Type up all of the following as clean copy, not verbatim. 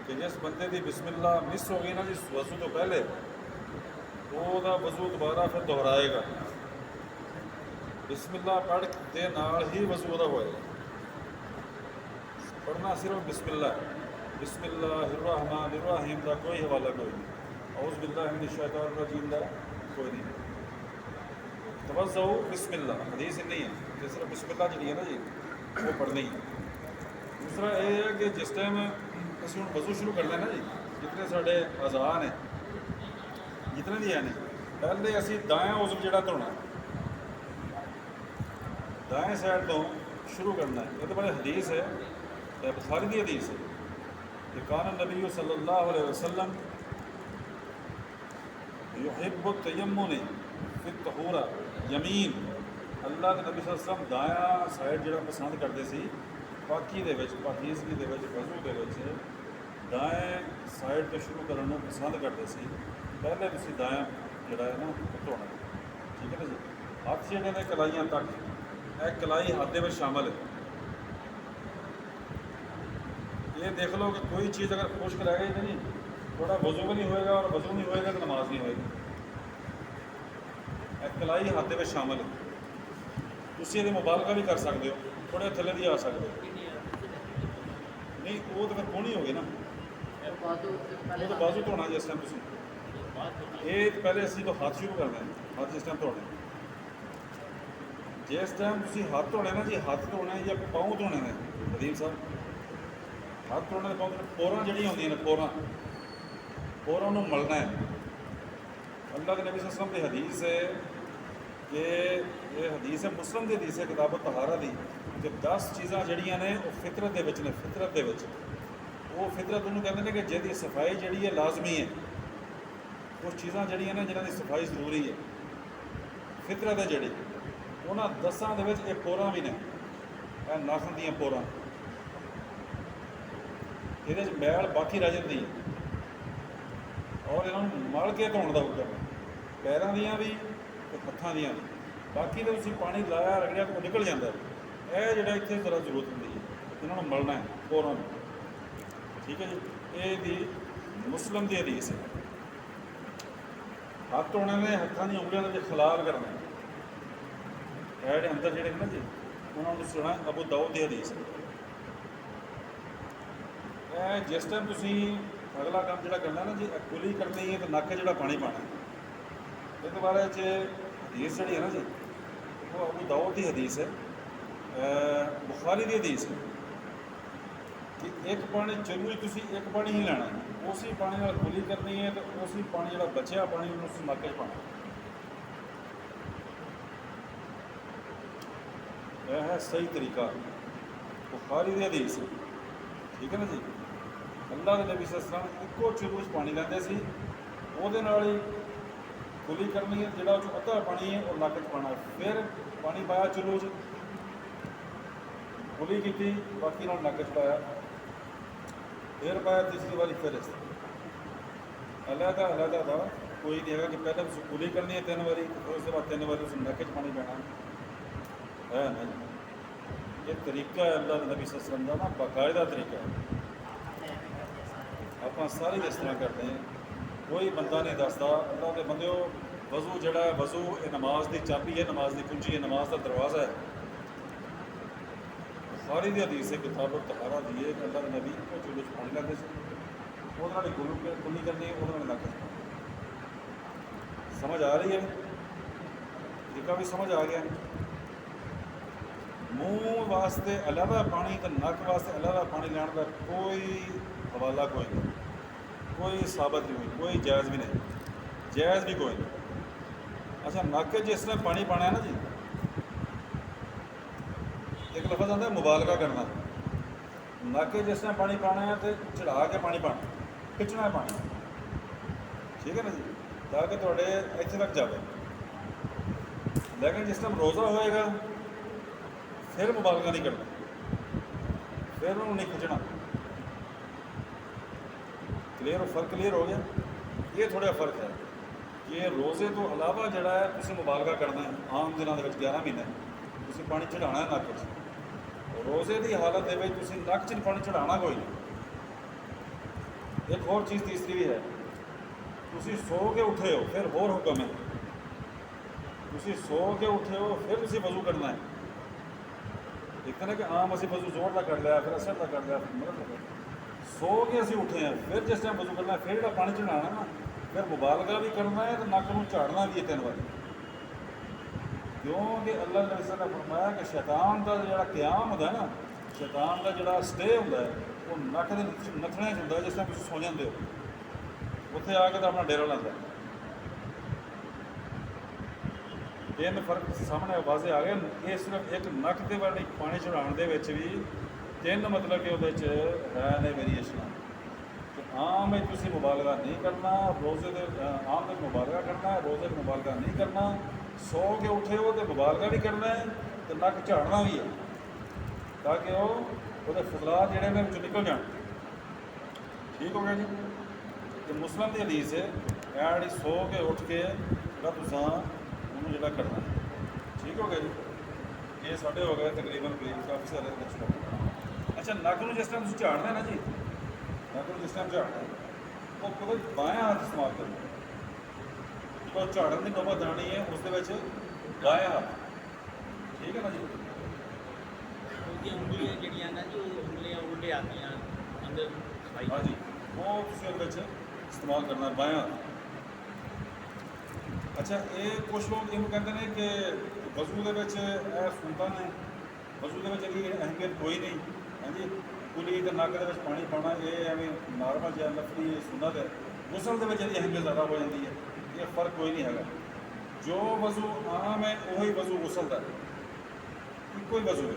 کہ جس بندے کی بسم اللہ مس ہو گئی نا جی وضو تو پہلے، وہ وضو دوبارہ پھر دہرائے گا، بسم اللہ پڑھ دے نال ہی وضو دا ہوئے گا، پڑھنا صرف بسم اللہ ہے، بسم اللہ الرحمن الرحیم کا کوئی حوالہ کوئی نہیں، اعوذ باللہ من الشیطان الرجیم کا کوئی نہیں، توضؤ بسم اللہ حدیث نہیں ہے کہ صرف بسم اللہ جی ہے نا جی وہ پڑھنی ہے۔ دوسرا یہ ہے کہ جس ٹائم اسی ہوں وضو شروع کرنا ہے نا جی، جتنے سارے اعضاء نے جتنے بھی ہیں پہلے اسی دائیں عضو جڑا دھونا دائیں سائڈ تو شروع کرنا ہے۔ یہ تو بڑے حدیث ہے، بخاری کی حدیث ہے کہ کان النبی صلی اللہ علیہ وسلم یحب التیمن فی الطہور یمین، اللہ کے نبی صلی اللہ علیہ وسلم دایاں سائڈ جڑا پسند کرتے سی پاکی دے وچ، پاکیزگی دے وچ، وضو دے وچ دائیں سائڈ تو شروع کرنا پسند کرتے سی۔ پہلے تسی دایاں جڑا ہے نا دھونا، ٹھیک ہے نا جی۔ ہاتھ جڑے نے کلائیاں تک، یہ کلائی ہاتھ دے وچ شامل ہے۔ یہ دیکھ لو کہ کوئی چیز اگر خشک رہ گئی تو نہیں تھوڑا وضو بھی نہیں ہوئے گا، اور وضو نہیں ہوئے گا تو نماز نہیں ہوئے گی۔ یہ کلائی ہاتھ دے وچ شامل ہے، تسی یہ مبالغہ بھی کر سکتے ہو، تھوڑے تھلے بھی آ سکتے ہو، نہیں وہ تو پھر کونی ہوگی نا، وہ تو بازو دھونا جس ٹائم تسی، یہ پہلے اسی تو ہاتھ شروع کرنا ہے، ہاتھ جس ٹائم دھونے، جس ٹائم تسی ہاتھ دھونے نا جی، ہاتھ دھونے یا پاؤں دھونے نے ندیم صاحب، ہاتھ دھونے پاؤں پوراں جڑی ہوندیاں نے پوراں نوں ملنا ہے۔ اللہ کے نبی صلی اللہ علیہ وسلم کی حدیث ہے کہ یہ حدیث ہے مسلم کی حدیث ہے کتاب الطہارہ دی، کہ 10 چیزاں جڑیاں نے وہ فطرت دے وچ نے، فطرت دے وچ وہ فطرت انہوں کہتے ہیں کہ جہی صفائی جڑی ہے لازمی ہے، کچھ چیزاں جڑیاں نے جنہاں دی صفائی ضروری ہے، فطرت ہے جڑی انہاں 10 دے وچ یہ پوراں بھی نے، اے ناخن دیاں پوراں، یہ میل باقی رہ جاتی ہے، اور انہوں مل کے دھونے کا حکم ہے، پیراں دیاں بھی تو ہاتھاں دیاں بھی، باقی تو تسی پانی لایا رگڑیا تو وہ نکل جاتا ہے، یہ جڑا اتنے ذرا ضرورت ہوتی ہے انہوں نے ملنا ہے پوراں میں، ٹھیک ہے جی۔ یہ بھی مسلم کی حدیث ہے۔ ہاتھ دھونے نے ہاتھاں دی انگلیاں کے خلال کرنا ہے، جڑے اندر جڑے نا جی انہوں نے سنا ابو داؤد کی حدیث ہے۔ جس ٹائم تسی اگلا کام جڑا کرنا نا جی کلی کرنی ہے تو نک جڑا پانی پانا ہے، اس بارے حدیث جڑی ہے نا جی وہ ابو داؤد کی حدیث ہے، بخاری کی حدیث ہے کہ ایک پانی چلو تسی ایک پانی ہی لینا ہے، اسی پانی نال کلی کرنی ہے تو اسی پانی جڑا بچیا پانی اس نک چ پانا، یہ ہے صحیح طریقہ، بخاری کی حدیث ہے، ٹھیک ہے نا جی۔ اللہ کے نبی صلی اللہ علیہ وسلم ایکو چلو پانی لیندے سی، وہ ہی کلی کرنی ہے، جڑا جو ادھا پانی ہے وہ نک چ پانا، پھر پانی پایا چلو کلی کی باقی نال نک چ پایا، پھر پایا تیسری باری پھر اس علیحدہ علیحدہ تھا، کوئی نہیں ہے کہ پہلے اس کلی کرنی ہے 3 باری، پھر اس کے بعد 3 باری اس نک چ پانی پینا ہے نہیں، یہ طریقہ ہے اللہ کے نبی صلی اللہ علیہ وسلم کا نا باقاعدہ طریقہ ہے۔ آپ سارے اس طرح کرتے ہیں، کوئی بندہ نہیں دستا، اللہ کے بندے وضو جڑا ہے وضو یہ نماز کی چابی ہے، نماز کی کنجی ہے، نماز کا دروازہ ہے۔ ساری دی حدیث ہے کتاب الطہارہ دی ہے کہ اللہ کے نبی کو چلو پانی لیندے سے، وہ کلی کرنی ہے، وہ نک سمجھ آ رہی ہے، طریقہ بھی سمجھ آ گیا۔ منہ واسطے علیحدہ پانی تو نک واسطے علیحدہ پانی لین کا کوئی حوالہ کوئی نہیں، کوئی ثابت نہیں ہوئی، کوئی جائز بھی نہیں، جائز بھی کوئی نہیں۔ اچھا نک جس طرح پانی پانا ہے نا جی، ایک لفظ آتا ہے مبالغہ کرنا، نک جس طرح پانی پانا ہے تو چڑھا کے پانی پانا، کھچنا ہے پانی، ٹھیک ہے نا جی، تاکہ تھوڑے اتنے تک جائے، لیکن جس طرح روزہ ہوئے گا پھر مبالغہ نہیں کرنا، پھر انہوں نہیں کھچنا، کلیئر فرق کلیئر ہو گیا۔ یہ تھوڑا فرق ہے کہ روزے تو علاوہ جڑا ہے تسی مبالغہ کرنا ہے، عام دنوں کے 11 مہینے تسی پانی چڑھانا ہے نک چ، روزے کی حالت دے تسی نک چ پانی چڑھانا کوئی نہیں، ਇੱਕ ਹੋਰ ਚੀਜ਼ ਤੀਸਰੀ ਵੀ ਹੈ, ਤੁਸੀਂ ਸੋ ਕੇ ਉੱਠੇ ਹੋ ਫਿਰ ਹੋਰ ਹੁਕਮ ਹੈ, ਤੁਸੀਂ ਸੋ ਕੇ ਉੱਠੇ ਹੋ ਫਿਰ ਤੁਸੀਂ ਵਜ਼ੂ ਕਰਨਾ ਹੈ। ਇੱਕ ਤਾਂ ਨਾ ਕਿ ਆਮ ਅਸੀਂ ਵਜ਼ੂ ਜ਼ੋਰ ਦਾ ਕਰ ਲਿਆ, ਫਿਰ ਅਸਰ ਦਾ ਕਰ ਲਿਆ, ਫਿਰ ਮਗਰ ਦਾ। ਸੋ ਕੇ ਅਸੀਂ ਉੱਠੇ ਹਾਂ, ਫਿਰ ਜਿਸ ਟਾਈਮ ਵਜ਼ੂ ਕਰਨਾ, ਫਿਰ ਜਿਹੜਾ ਪਾਣੀ ਚੜਾਉਣਾ ਨਾ, ਫਿਰ ਮੁਬਾਲਗਾ ਵੀ ਕਰਨਾ ਹੈ ਅਤੇ ਨੱਕ ਨੂੰ ਝਾੜਨਾ ਵੀ ਹੈ 3 ਵਾਰੀ। ਕਿਉਂਕਿ ਅੱਲਾਹ ਨੇ ਫਰਮਾਇਆ ਕਿ ਸ਼ੈਤਾਨ ਦਾ ਜਿਹੜਾ ਕਿਆਮ ਹੁੰਦਾ ਨਾ, ਸ਼ੈਤਾਨ ਦਾ ਜਿਹੜਾ ਸਟੇ ਹੁੰਦਾ ਹੈ, ਉਹ ਨੱਕ ਦੇ ਨੱਥਣੇ 'ਚ ਹੁੰਦਾ ਜਿਸ ਟਾਈਮ ਤੁਸੀਂ ਸੌ ਜਾਂਦੇ ਹੋ, ਉੱਥੇ ਆ ਕੇ ਤਾਂ ਆਪਣਾ ਡੇਰਾ ਲਾਉਂਦਾ। ਇਹ ਫਰਕ ਸਾਹਮਣੇ ਵਾਜ਼ੇ ਆ ਗਿਆ। ਇਹ ਸਿਰਫ ਇੱਕ ਨੱਕ ਦੇ ਵੱਲ ਪਾਣੀ ਚੜਾਉਣ ਦੇ ਵਿੱਚ ਵੀ 3 ਮਤਲਬ ਕਿ ਉਹਦੇ 'ਚ ਹੈ ਨੇ ਵੇਰੀਏਸ਼ਨਾਂ। ਤੇ ਆਮ ਵਿੱਚ ਤੁਸੀਂ ਮੁਬਾਲਗਾ ਨਹੀਂ ਕਰਨਾ, ਰੋਜ਼ੇ ਦੇ ਆਮ ਵਿੱਚ ਮੁਬਾਲਗਾ ਕਰਨਾ ਹੈ, ਰੋਜ਼ੇ 'ਚ ਮੁਬਾਲਗਾ ਨਹੀਂ ਕਰਨਾ। ਸੋ ਕੇ ਉੱਠੇ ਹੋ ਤੇ ਮੁਬਾਲਗਾ ਵੀ ਕਰਨਾ ਹੈ ਤੇ ਨੱਕ ਝਾੜਨਾ ਵੀ ਹੈ, ਤਾਂ ਕਿ ਉਹਦੇ ਫਜ਼ਲਾਤ ਜਿਹੜੇ ਨੇ ਵਿੱਚੋਂ ਨਿਕਲ ਜਾਣ। ਠੀਕ ਹੋ ਗਿਆ ਜੀ। ਤੇ ਮੁਸਲਮ ਦੀ ਹਦੀਸ ਹੈ, ਇਹ ਜਿਹੜੀ ਸੋ ਕੇ ਉੱਠ ਕੇ ਜਿਹੜਾ ਤੁਸੀਂ ਉਹਨੂੰ ਜਿਹੜਾ ਕਰਨਾ। ਠੀਕ ਹੋ ਗਿਆ ਜੀ। ਇਹ ਸਾਡੇ ਹੋ ਗਏ ਤਕਰੀਬਨ ਕਾਫੀ ਸਾਰੇ ਕੁਛ। ਅੱਛਾ, ਨੱਕ ਨੂੰ ਜਿਸ ਟਾਈਮ ਤੁਸੀਂ ਝਾੜਨਾ ਨਾ ਜੀ, ਨੱਕ ਨੂੰ ਜਿਸ ਟਾਈਮ ਝਾੜਨਾ ਉਹ ਕਦੇ ਬਾਇਆਂ ਹੱਥ ਇਸਤੇਮਾਲ ਕਰਨਾ। ਜਦੋਂ ਝਾੜਨ ਦੀ ਨੌਬਤ ਆਉਣੀ ਹੈ ਉਸ ਦੇ ਵਿੱਚ ਬਾਇਆਂ ਹੱਥ। ਠੀਕ ਹੈ ਨਾ ਜੀ। ਉਹਦੀਆਂ ਉਂਗਲੀਆਂ ਜਿਹੜੀਆਂ ਨਾ ਜੀ, ਉਹ ਉਂਗਲੀਆਂ ਉਲਟੇ ਆਉਂਦੀਆਂ ਅੰਦਰ ਸਫਾਈ। ਹਾਂਜੀ, ਉਹ ਤੁਸੀਂ ਉਹਦੇ ਵਿੱਚ ਇਸਤੇਮਾਲ ਕਰਨਾ ਬਾਇਆਂ ਹੱਥ। ਅੱਛਾ, ਇਹ ਕੁਛ ਲੋਕ ਇਹਨੂੰ ਕਹਿੰਦੇ ਨੇ ਕਿ ਵਜ਼ੂ ਦੇ ਵਿੱਚ ਇਹ ਸੁਣਤਾਂ ਨੇ, ਵਜ਼ੂ ਦੇ ਵਿੱਚ ਇਹਦੀ ਅਹਿਮੀਅਤ ਕੋਈ ਨਹੀਂ। ਹਾਂਜੀ, ਕੁਲੀ ਅਤੇ ਨੱਕ ਦੇ ਵਿੱਚ ਪਾਣੀ ਪਾਉਣਾ ਇਹ ਐਵੇਂ ਨਾਰਮਲ ਜਿਹਾ ਨਫਲੀ ਸੁਨਨਤ ਹੈ। ਗੁਸਲ ਦੇ ਵਿੱਚ ਇਹਦੀ ਅਹਿਮੀਅਤ ਜ਼ਿਆਦਾ ਹੋ ਜਾਂਦੀ ਹੈ। ਇਹ ਫਰਕ ਕੋਈ ਨਹੀਂ ਹੈਗਾ। ਜੋ ਵਜ਼ੂ ਆਮ ਹੈ ਉਹੀ ਵਜ਼ੂ ਗੁਸਲ ਦਾ, ਇੱਕੋ ਹੀ ਵਜ਼ੂ ਹੈ।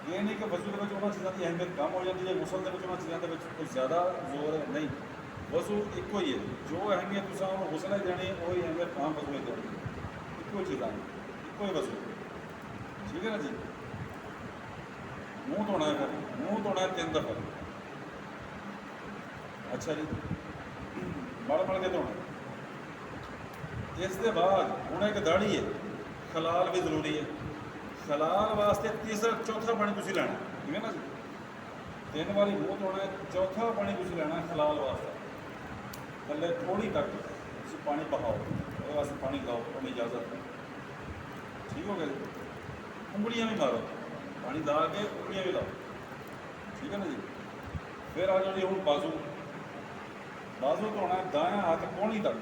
ਇਹ ਨਹੀਂ ਕਿ ਵਜ਼ੂ ਦੇ ਵਿੱਚ ਉਹਨਾਂ ਚੀਜ਼ਾਂ ਦੀ ਅਹਿਮੀਅਤ ਕਮ ਹੋ ਜਾਂਦੀ ਹੈ, ਗੁਸਲ ਦੇ ਵਿੱਚ ਉਹਨਾਂ ਚੀਜ਼ਾਂ ਦੇ ਵਿੱਚ ਕੋਈ ਜ਼ਿਆਦਾ ਜ਼ੋਰ ਹੈ, ਨਹੀਂ। ਵਜ਼ੂ ਇੱਕੋ ਹੀ ਹੈ। ਜੋ ਅਹਿਮੀਅਤ ਤੁਸੀਂ ਉਹਨੂੰ ਗੁਸਲ ਦੇਣੀ ਉਹੀ ਅਹਿਮੀਅਤ ਆਮ ਵਜ਼ੂ ਦੇਣੀ। ਇੱਕੋ ਹੀ ਚੀਜ਼ਾਂ, ਇੱਕੋ ਹੀ ਵਜ਼ੂ। ਠੀਕ ਹੈ ਨਾ ਜੀ। ਮੂੰਹ ਧੋਣਾ ਹੈ, ਫਿਰ ਮੂੰਹ ਧੋਣਾ ਹੈ 3 ਦਫਾ। ਅੱਛਾ ਜੀ, ਮਲ ਕੇ ਧੋਣਾ। ਇਸ ਦੇ ਬਾਅਦ ਹੁਣ ਇੱਕ ਦਾੜੀ ਹੈ, ਖਲਾਲ ਵੀ ਜ਼ਰੂਰੀ ਹੈ। ਖਲਾਲ ਵਾਸਤੇ ਤੀਸਰਾ ਚੌਥਾ ਪਾਣੀ ਤੁਸੀਂ ਲੈਣਾ। ਠੀਕ ਹੈ ਨਾ ਜੀ। 3 ਵਾਰੀ ਮੂੰਹ ਧੋਣਾ, ਚੌਥਾ ਪਾਣੀ ਤੁਸੀਂ ਲੈਣਾ ਖਲਾਲ ਵਾਸਤੇ। ਥੱਲੇ ਥੋੜ੍ਹੀ ਤੱਕ ਤੁਸੀਂ ਪਾਣੀ ਬਹਾਓ, ਉਹਦੇ ਵਾਸਤੇ ਪਾਣੀ ਲਾਓ, ਆਪਣੀ ਇਜਾਜ਼ਤ ਹੈ। ਠੀਕ ਹੋ ਗਿਆ ਜੀ। ਉਂਗਲੀਆਂ ਵੀ ਮਾਰੋ, ਪਾਣੀ ਲਾ ਕੇ ਉਂਗਲੀਆਂ ਵੀ ਲਾਓ। ਠੀਕ ਹੈ ਨਾ ਜੀ। ਫਿਰ ਆ ਜਾਓ ਜੀ ਹੁਣ ਬਾਜ਼ੂ। ਬਾਜ਼ੂ ਧੋਣਾ ਦਾਇਆਂ ਹੱਥ ਕੋਹਣੀ ਤੱਕ।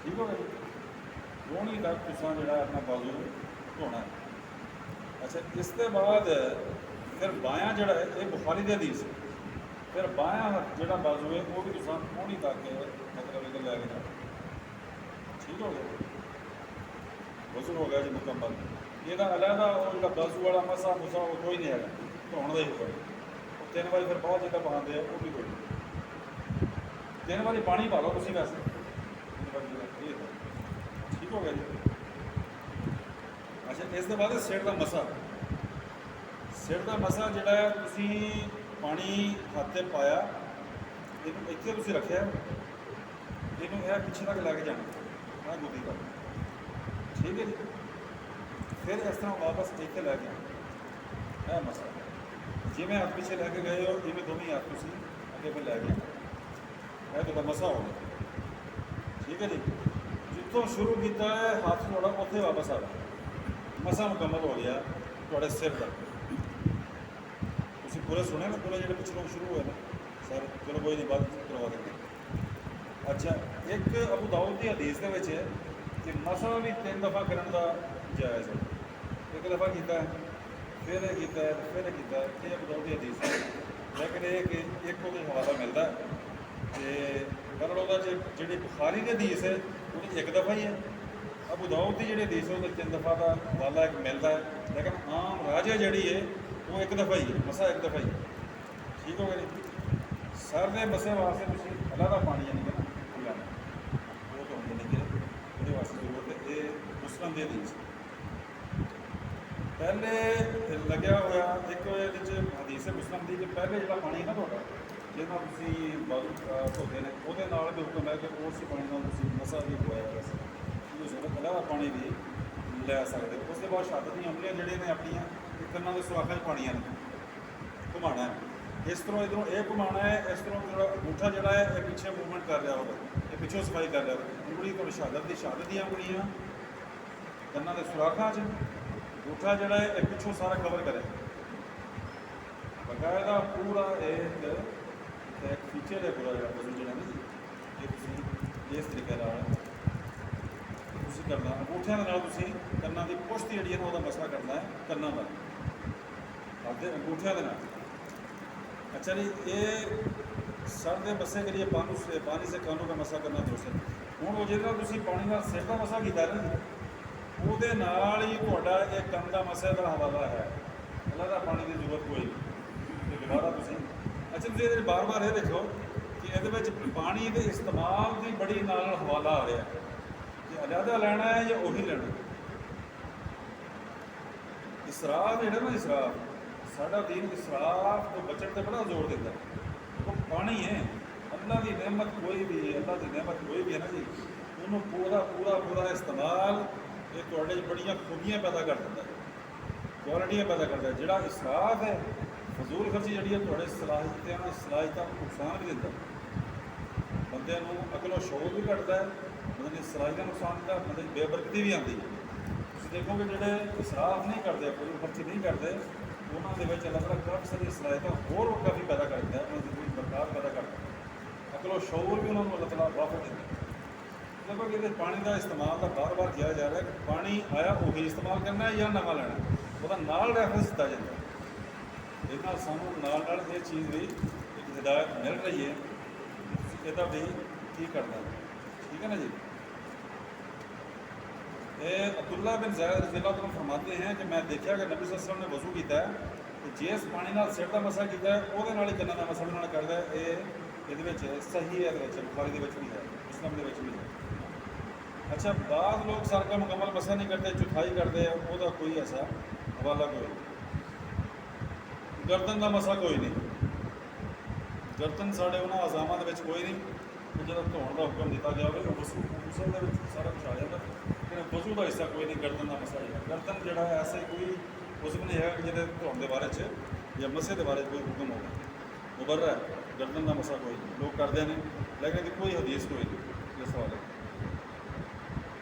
ਠੀਕ ਹੋ ਗਿਆ ਜੀ। ਕੋਹਣੀ ਤੱਕ ਤੁਸੀਂ ਜਿਹੜਾ ਆਪਣਾ ਬਾਜ਼ੂ ਧੋਣਾ। ਅੱਛਾ, ਇਸ ਦੇ ਬਾਅਦ ਫਿਰ ਬਾਇਆਂ ਜਿਹੜਾ ਹੈ, ਇਹ ਬੁਖਾਰੀ ਦੀ ਹਦੀਸ ਹੈ। ਫਿਰ ਬਾਇਆਂ ਹੱਥ ਜਿਹੜਾ ਬਾਜ਼ੂ ਹੈ ਉਹ ਵੀ ਤੁਸੀਂ ਕੋਹਣੀ ਤੱਕ ਮਤਲਬ ਇਹਦੇ ਲੈ ਕੇ ਜਾਣਾ। ਠੀਕ ਹੋ ਗਿਆ। ਵਜ਼ੂ ਹੋ ਗਿਆ ਜੀ ਮੁਕੰਮਲ। ਇਹਦਾ ਅਲੱਗਾ ਉਹ ਜਿਹੜਾ ਬਾਜ਼ੂ ਵਾਲਾ ਮਸਾ ਮੁਸਾ ਉਹ ਕੋਈ ਨਹੀਂ ਹੈਗਾ, ਧੋਣ ਦਾ ਹੀ ਹੋਊਗਾ। 3 ਵਾਰੀ ਫਿਰ ਬਹੁਤ ਜਿੱਦਾਂ ਪਾਉਂਦੇ ਆ ਉਹ ਵੀ ਕੋਈ ਨਹੀਂ। 3 ਵਾਰੀ ਪਾਣੀ ਪਾ ਲਓ ਤੁਸੀਂ ਵੈਸੇ। ਠੀਕ ਹੋ ਗਿਆ ਜੀ। ਅੱਛਾ, ਇਸ ਦੇ ਬਾਅਦ ਸਿਰ ਦਾ ਮਸਾ। ਸਿਰ ਦਾ ਮਸਾ ਜਿਹੜਾ ਹੈ, ਤੁਸੀਂ ਪਾਣੀ ਹੱਥ 'ਤੇ ਪਾਇਆ, ਇਹਨੂੰ ਇੱਥੇ ਤੁਸੀਂ ਰੱਖਿਆ, ਇਹਨੂੰ ਇਹ ਪਿੱਛੇ ਤੱਕ ਲੈ ਕੇ ਜਾਣਾ, ਗੁੱਦੀ ਤੱਕ। ਠੀਕ ਹੈ ਜੀ। ਫਿਰ ਇਸ ਤਰ੍ਹਾਂ ਵਾਪਸ ਇੱਥੇ ਲੈ ਕੇ ਆਉਣਾ। ਇਹ ਮਸਾ ਜਿਵੇਂ ਹੱਥ ਪਿੱਛੇ ਲੈ ਕੇ ਗਏ ਹੋ, ਇਵੇਂ ਦੋਵੇਂ ਹੱਥ ਤੁਸੀਂ ਅੱਗੇ ਫਿਰ ਲੈ ਕੇ ਆਉਣਾ। ਇਹ ਤੁਹਾਡਾ ਮਸਾ ਹੋ ਗਿਆ। ਠੀਕ ਹੈ ਜੀ। ਜਿੱਥੋਂ ਸ਼ੁਰੂ ਕੀਤਾ ਹੈ ਹੱਥ ਤੁਹਾਡਾ ਉੱਥੇ ਵਾਪਸ ਆ ਗਿਆ। ਮਸਾ ਮੁਕੰਮਲ ਹੋ ਗਿਆ ਤੁਹਾਡੇ ਸਿਰ ਦਾ। ਤੁਸੀਂ ਪੂਰੇ ਸੁਣੇ ਨਾ, ਪੂਰੇ ਜਿਹੜੇ ਪਿਛਲੋਂ ਸ਼ੁਰੂ ਹੋਏ ਨੇ ਸਰ। ਚਲੋ ਕੋਈ ਨਹੀਂ, ਬਾਅਦ ਕਰਵਾ ਦਿੰਦੇ। ਅੱਛਾ, ਇੱਕ ਅਬੂ ਦਾਊਦ ਦੀ ਹਦੀਸ ਦੇ ਵਿੱਚ ਹੈ ਕਿ ਮਸਾ ਵੀ 3 ਦਫਾ ਕਰਨ ਦਾ ਜਾਇਜ਼ ਹੈ। 1 ਦਫਾ ਕੀਤਾ, ਫਿਰ ਇਹ ਕੀਤਾ, ਫਿਰ ਇਹ ਕੀਤਾ। ਇਹ ਅਬੂ ਦਾਊਦ ਦੀ ਹਦੀਸ ਹੈ। ਲੇਕਿਨ ਇਹ ਕਿ ਇੱਕ ਉਹਦੇ ਹਵਾਲਾ ਮਿਲਦਾ ਅਤੇ ਪਰ ਉਹਦਾ ਜਿਹੜੀ ਬੁਖਾਰੀ ਦੀ ਹਦੀਸ ਹੈ ਉਹਦੀ 1 ਦਫਾ ਹੀ ਹੈ। ਅਬੂ ਦਾਊਦ ਦੀ ਜਿਹੜੀ ਹਦੀਸ ਹੈ ਉਹਦੇ 3 ਦਫਾ ਦਾ ਹਵਾਲਾ ਇੱਕ ਮਿਲਦਾ ਹੈ। ਲੇਕਿਨ ਆਮ ਰਾਜਾ ਜਿਹੜੀ ਹੈ ਉਹ 1 ਦਫਾ ਹੀ ਹੈ, ਮਸਾ 1 ਦਫਾ ਹੀ। ਠੀਕ ਹੋ ਗਿਆ ਜੀ। ਸਰ ਦੇ ਮਸੇ ਵਾਸਤੇ ਤੁਸੀਂ ਅਲੱਗਾ ਪਾਣੀ ਯਾਨੀ ਕਿ ਲੈਣਾ, ਉਹ ਤਾਂ ਹੁੰਦੇ ਨਹੀਂ ਕਿ ਉਹਦੇ ਵਾਸਤੇ ਜ਼ਰੂਰਤ ਹੈ। ਇਹ ਮੁਸਲਮ ਦੀ ਹਦੀਸ ਪਹਿਲੇ ਲੱਗਿਆ ਹੋਇਆ। ਇੱਕ ਇਹਦੇ 'ਚ ਹਦੀਸ ਹੈ ਮੁਸਲਮ ਦੀ ਕਿ ਪਹਿਲੇ ਜਿਹੜਾ ਪਾਣੀ ਹੈ ਨਾ ਤੁਹਾਡਾ, ਜਿਹਦੇ ਨਾਲ ਤੁਸੀਂ ਬਾਜ਼ੂ ਧੋਤੇ ਨੇ, ਉਹਦੇ ਨਾਲ ਵੀ ਹੁਕਮ ਹੈ ਕਿ ਉਸ ਪਾਣੀ ਨਾਲ ਤੁਸੀਂ ਮਸਾ ਵੀ ਧੋਇਆ ਜਾ ਸਕਦਾ। ਤੁਸੀਂ ਅਲੱਗਾ ਪਾਣੀ ਵੀ ਲੈ ਸਕਦੇ ਹੋ। ਉਸ ਦੇ ਬਾਅਦ ਸ਼ਹਾਦਤ ਦੀਆਂ ਉਂਗਲੀਆਂ ਜਿਹੜੇ ਨੇ ਆਪਣੀਆਂ ਕੰਨਾਂ ਦੇ ਸੁਰਾਖਾਂ 'ਚ ਪਾਣੀਆਂ ਨੇ, ਘੁਮਾਉਣਾ ਹੈ। ਇਸ ਤਰ੍ਹਾਂ ਇੱਧਰੋਂ ਇਹ ਘੁਮਾਉਣਾ ਹੈ, ਇਸ ਤਰ੍ਹਾਂ ਜਿਹੜਾ ਅੰਗੂਠਾ ਜਿਹੜਾ ਹੈ ਇਹ ਪਿੱਛੇ ਮੂਵਮੈਂਟ ਕਰ ਰਿਹਾ ਹੋਵੇ, ਇਹ ਪਿੱਛੋਂ ਸਫਾਈ ਕਰ ਰਿਹਾ ਹੋਵੇ। ਉਂਗਲੀ ਤੋਂ ਸ਼ਹਾਦਤ ਦੀਆਂ ਉਂਗਲੀਆਂ ਕੰਨਾਂ ਦੇ ਸੁਰਾਖਾਂ 'ਚ, ਅੰਗੂਠਾ ਜਿਹੜਾ ਹੈ ਇਹ ਪਿੱਛੋਂ ਸਾਰਾ ਕਵਰ ਕਰੇ। ਬਕਾਇਦਾ ਪੂਰਾ ਇੱਕ ਫੀਚਰ ਹੈ ਪੂਰਾ ਜਿਹੜਾ ਵਜ਼ੂ ਜਿਹੜਾ ਨਾ ਜੀ, ਇਹ ਤੁਸੀਂ ਇਸ ਤਰੀਕੇ ਨਾਲ ਤੁਸੀਂ ਕਰਨਾ। ਅੰਗੂਠਿਆਂ ਦੇ ਨਾਲ ਤੁਸੀਂ ਕੰਨਾਂ ਦੀ ਪੁਸ਼ਤ ਜਿਹੜੀ ਹੈ ਨਾ ਉਹਦਾ ਮਸਲਾ ਕਰਨਾ ਹੈ, ਕੰਨਾਂ ਦਾ ਆਪਦੇ ਅੰਗੂਠਿਆਂ ਦੇ ਨਾਲ। اچھا جی یہ سر کے مسے کے لیے پانی سے کانوں کا مسا کرنا درست ہے۔ ہوں وہ جہاں تھی پانی کا سر کا مسا کیا نا جی وہ تا یہ کن کا مسے کا حوالہ ہے، اللہ کا پانی کی ضرورت کوئی نہیں دوبارہ تھی۔ اچھا تھی یہ بار بار یہ دیکھو کہ یہ پانی کے استعمال کی بڑی نال حوالہ آ رہا ہے کہ علیحدہ لینا ہے یا وہی لینا۔ اسراف جہاں نا اسراف ساڈا دین اسراف تو بچن سے بڑا زور دیتا ہے۔ وہ پانی ہے اللہ کی نعمت کوئی بھی ہے، اللہ کی نعمت کوئی بھی ہے نا جی، انہوں پورا استعمال یہ تھوڑے بڑیاں خوبیاں پیدا کر دیتا ہے، کوالٹیاں پیدا کرتا ہے۔ جڑا اسراف ہے فضول خرچی جڑی ہے تھوڑے صلاحیتوں کو نقصان بھی دیتا ہے، بندے عقل و شعور بھی گھٹتا ہے، بندے کی صلاحیت نقصان دیتا ہے، بندے بے برکتی بھی آتی ہے۔ تم دیکھو کہ جڑے اسراف نہیں کرتے، فضول خرچی نہیں کرتے، انہوں نے اللہ تعالیٰ کافی ساری صلاحیتیں اور کافی پیدا کرتا ہے، انہوں نے برکات پیدا کرتا ہے، عقل و شعور بھی انہوں نے اللہ تعالیٰ وافر دیتا ہے۔ دیکھو کہ پانی کا استعمال کا بار بار کیا جا رہا ہے کہ پانی آیا وہی استعمال کرنا ہے یا نواں لینا ہے، وہ نال ریفرنس دتا جاتا ہے۔ یہ سانوں نال یہ چیز بھی ایک ہدایت مل رہی ہے یہ بھی ٹھیک کرنا ہے، ٹھیک ہے نا جی۔ عبداللہ بن زید رضی اللہ عنہ فرماتے ہیں کہ میں دیکھا کہ نبی صلی اللہ علیہ وسلم نے وضو کیتا ہے کہ جس پانی نال سر کا مسا کیتا ہے وہ ہی کناں کا مسا بھی کرتا ہے۔ یہ صحیح ہے، بخاری بھی ہے، مسلم بھی ہے۔ اچھا بعض لوگ سر کا مکمل مسا نہیں کرتے، چوتھائی کرتے ہیں، وہ کوئی ایسا حوالہ کوئی نہیں۔ گردن کا مسا کوئی نہیں، گردن سارے انہوں آزاموں کے کوئی نہیں، جب دھونے کا حکم دیتا گیا ہوگا غسل کے سارا کچھ آ جاتا، لیکن وضو کا حصہ کوئی نہیں، گردن کا مسا ہے۔ گردن جہاں ہے ایسا کوئی عزم نہیں ہے کہ جہاں دھونے کے بارے یا مسے کے بارے کوئی حکم ہوگا، مبرہ ہے گردن کا مسا کوئی نہیں، لوگ کرتے ہیں لیکن کوئی حدیث کوئی نہیں اس حوالے۔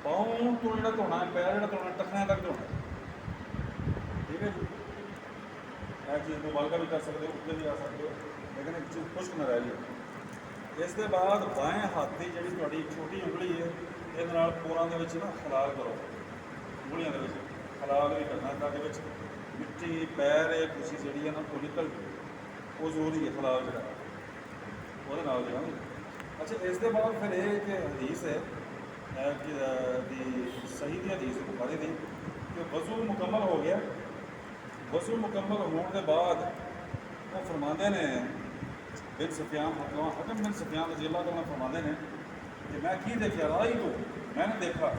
پاؤں تو جا دھونا ہے، پیر جا دھونا ٹخنے تک دھونا ہے، ٹھیک ہے جی۔ یہ چیز مبالغہ بھی کر سکتے ہو، اتنے بھی آ سکتے ہو، لیکن ایک چیز خشک نہ رہ جائے۔ اس کے بعد بائیں ہاتھ کی جی تھوڑی چھوٹی انگلی ہے یہ پوروں کے نا خلال کرو، انگلیاں کے خلال بھی کرنا تاکہ مٹی پیر کسی جی ہے نا وہ نکل جائے، وہ ضروری ہے خلال جا وہ۔ اچھا اس کے بعد پھر یہ کہ حدیث ہے کہ صحیح کی حدیث بخاری دی کہ وضو مکمل ہو گیا، وضو مکمل ہونے کے بعد وہ فرماندے نے بن سفیان حکم بن سفیان رضی اللہ عنہ فرماندے نے کہ میں کی دیکھا رائی تو میں نے دیکھا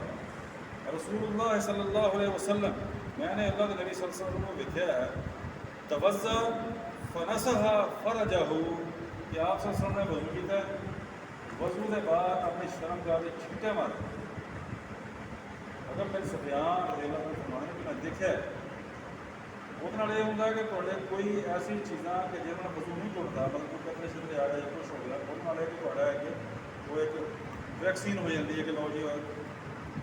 رسول اللہ صلی اللہ علیہ وسلم، میں نے اللہ کے نبی صلی اللہ علیہ وسلم کو دیکھا ہے توضا فنسح فرجہ کہ آپ صلی اللہ علیہ وسلم نے وضو کیتا ہے، وضو کے بعد اپنی شرم گاہ سے چھینٹے مارے۔ اگر بن سفیان رضی اللہ عنہ فرمانے کہ میں دیکھا ہے وہ یہ ہوتا ہے کہ تھوڑے کوئی ایسی چیزاں کہ جن میں وضو نہیں ٹوٹتا، مطلب کوئی کپڑے شدے آ جائے کچھ ہو گیا، وہ کہ ہے کہ وہ ایک ویکسین ہو جاتی ہے کہ لو جی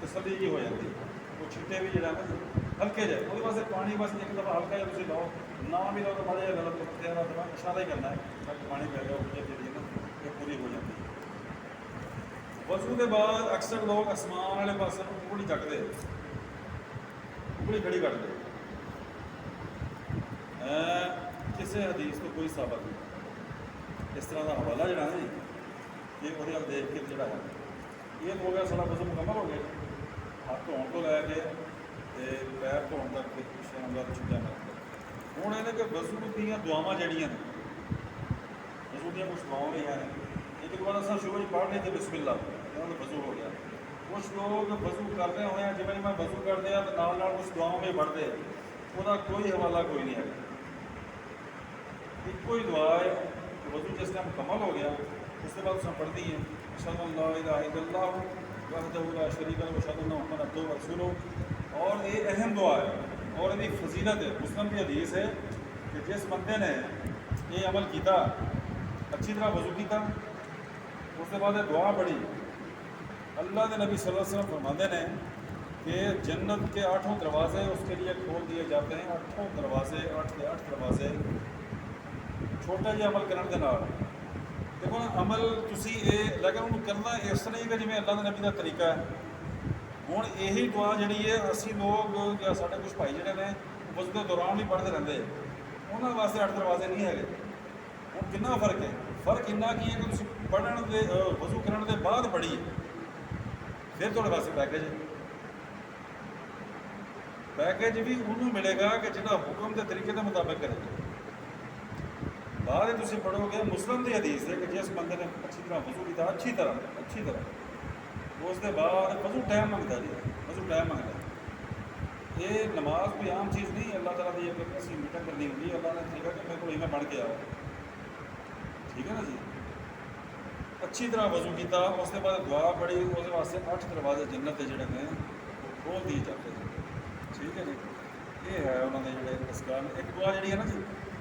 تسلی جی ہو جاتی ہے، وہ چھٹے بھی جڑا نا ہلکے جائے وہ واسطے پانی بس ایک دفعہ ہلکا جا تھی لاؤ، نہ بھی لاؤ تو مارے غلط دفعہ اشارہ ہی کرنا ہے تاکہ پانی پہ جائے، وہ جی ہے نا یہ پوری ہو جاتی ہے۔ وضو کے بعد اکثر لوگ آسمان والے پاس انگلی چکتے، انگلی کھڑی کرتے، کسی حدیث تو کوئی ثابت نہیں اس طرح کا حوالہ جڑا ہے یہ وہ دیکھ کے جڑا ہے یہ ہو گیا سارا وضو مکمل ہو گیا، ہاتھ دھونے تو لے کے پیر دھونے تک شامل چھٹا مل گیا۔ ہوں یہ کہ وضو دیا دعاواں جہاں نے وضو دیا کچھ دعاواں بھی ہیں، ایک بار اصل شروع میں پڑھ رہے تھے بسم اللہ انہوں نے وضو ہو گیا، کچھ لوگ وضو کرتے ہوئے ہیں جب میں وضو کرتے ہیں تو نال کچھ دعاؤں میں پڑھتے ہیں، وہ کوئی حوالہ کوئی نہیں ہے، ایک کوئی دعا ہے وضو جس ٹائم مکمل ہو گیا اس کے بعد اس نے پڑھنی ہے اشہد ان لا الہ الا اللہ وحدہ لا شریک لہ واشہد ان محمدا عبدہ ورسولہ، اور یہ اہم دعا ہے اور یہ فضیلت ہے۔ مسلم کی حدیث ہے کہ جس بندے نے یہ عمل کیتا اچھی طرح وضو کیتا اس کے بعد دعا پڑھی اللہ کے نبی صلی اللہ علیہ وسلم فرماتے ہیں کہ جنت کے 8 دروازے اس کے لیے کھول دیے جاتے ہیں 8 دروازے 8 کے 8 دروازے چھوٹا جہا عمل کرنے کے نال دیکھو نا عمل تسی یہ لیکن انہوں کرنا اس طرح ہی کہ جی اللہ کے نبی کا طریقہ ہے ہوں یہی دعا جہی ہے اسی لوگ یا سارے کچھ بھائی جڑے نے وضو کے دوران بھی پڑھتے رہتے انہوں واسطے 8 دروازے نہیں ہے ہوں کنا فرق ہے فرق اتنا کی ہے کہ تھی پڑھن دے وضو کرنے کے بعد پڑھیے پھر تھوڑے واسطے پیکج بھی انہوں ملے گا کہ جنہیں حکم کے طریقے کے مطابق کرے گا بعد تھی پڑھو گے مسلم کی حدیث ہے کہ جس بندے نے اچھی طرح وضو کیا اچھی طرح اس کے بعد وضو ٹائم منگتا جی وضو ٹائم منگتا یہ نماز کوئی عام چیز نہیں اللہ تعالیٰ کی اگر اسی میٹنگ کرنی ہوگی اللہ نے ٹھیک ہے کہ میرے کو ایویں بن کے آؤ ٹھیک ہے نا جی اچھی طرح وضو کیتا اس کے بعد دعا پڑھی اس واسطے 8 دروازے جنت کے جڑے ہیں کھول دیے جاتے ہیں ٹھیک ہے جی یہ ہے انہوں نے جڑے اسکان ایک دعا جڑی ہے نا جی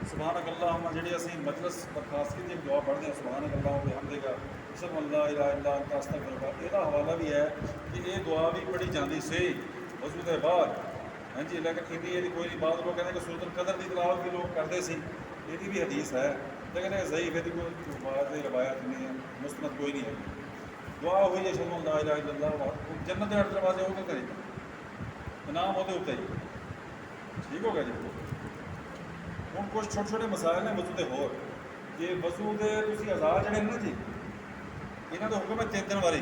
سبحانک اللہم جڑی اسی مجلس برخاست کی دعا پڑھتے ہیں سبحانک اللہم بحمدک اشہد ان لا الہ الا انت استغفرک یہ حوالہ بھی ہے کہ یہ دعا بھی پڑھی جاتی سی وضو کے بعد ہاں جی لیکن یہ کوئی نہیں بعض لوگ کہتے ہیں کہ سورۃ القدر کی تلاوت بھی لوگ کرتے سی یہ بھی حدیث ہے لیکن یہ ضعیف ہے کوئی بات روایت نہیں ہے مستند کوئی نہیں ہے دعا ہوئی ہے اشہد ان لا الہ الا اللہ جنت کے 8 دروازے ہو کے کرے انعام ہوتے ہوتے ہی ٹھیک ہو گیا جی ہوں کچھ چھوٹے چھوٹے مسائل ہیں وضو کے ہور کہ وضو کے تھی آزاد جڑے ہیں نا جی یہاں کا حکم ہے 3 دن واری